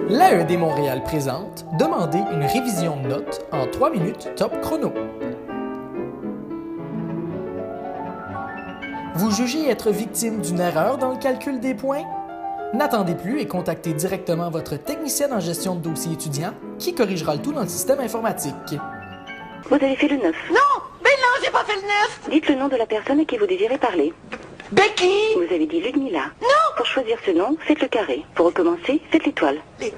L'AED Montréal présente « Demandez une révision de notes en 3 minutes top chrono ». Vous jugez être victime d'une erreur dans le calcul des points? N'attendez plus et contactez directement votre technicienne en gestion de dossier étudiant qui corrigera le tout dans le système informatique. Vous avez fait le 9. Non! Mais non, j'ai pas fait le 9! Dites le nom de la personne à qui vous désirez parler. Becky! Vous avez dit Ludmilla. Non! Pour choisir ce nom, faites le carré. Pour recommencer, faites l'étoile. Mais...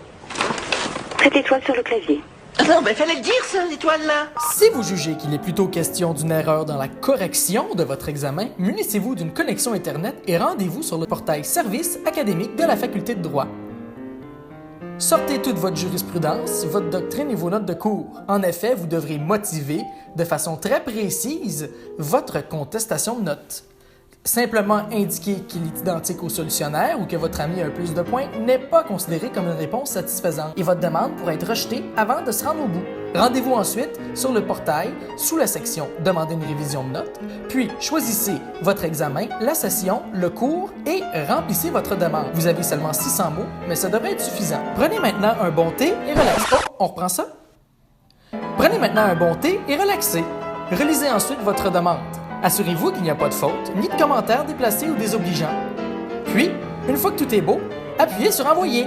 Faites l'étoile sur le clavier. Non, mais fallait le dire, ça, l'étoile-là! Si vous jugez qu'il est plutôt question d'une erreur dans la correction de votre examen, munissez-vous d'une connexion Internet et rendez-vous sur le portail Services académiques de la Faculté de droit. Sortez toute votre jurisprudence, votre doctrine et vos notes de cours. En effet, vous devrez motiver, de façon très précise, votre contestation de notes. Simplement indiquer qu'il est identique au solutionnaire ou que votre ami a un plus de points n'est pas considéré comme une réponse satisfaisante et votre demande pourrait être rejetée avant de se rendre au bout. Rendez-vous ensuite sur le portail sous la section « Demandez une révision de notes », puis choisissez votre examen, la session, le cours et remplissez votre demande. Vous avez seulement 600 mots, mais ça devrait être suffisant. Prenez maintenant un bon thé et relaxez. Oh, on reprend ça? Prenez maintenant un bon thé et relaxez. Relisez ensuite votre demande. Assurez-vous qu'il n'y a pas de faute, ni de commentaires déplacés ou désobligeants. Puis, une fois que tout est beau, appuyez sur « Envoyer ».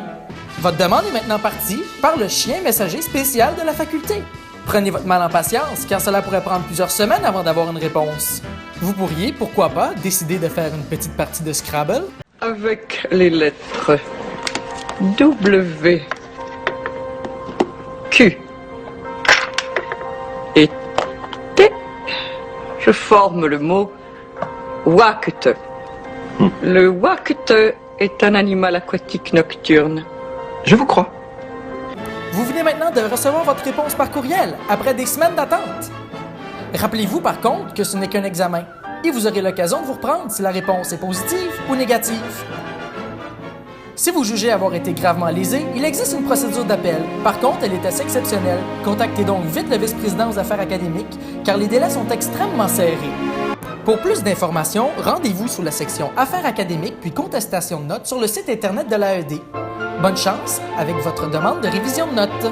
Votre demande est maintenant partie par le chien messager spécial de la faculté. Prenez votre mal en patience, car cela pourrait prendre plusieurs semaines avant d'avoir une réponse. Vous pourriez, pourquoi pas, décider de faire une petite partie de Scrabble. Avec les lettres W, Q et T, je forme le mot ouacte. Le ouacte est un animal aquatique nocturne. Je vous crois. Vous venez maintenant de recevoir votre réponse par courriel, après des semaines d'attente. Rappelez-vous par contre que ce n'est qu'un examen, et vous aurez l'occasion de vous reprendre si la réponse est positive ou négative. Si vous jugez avoir été gravement lésé, il existe une procédure d'appel. Par contre, elle est assez exceptionnelle. Contactez donc vite le vice-président aux affaires académiques, car les délais sont extrêmement serrés. Pour plus d'informations, rendez-vous sur la section Affaires académiques puis contestation de notes sur le site Internet de l'AED. Bonne chance avec votre demande de révision de notes.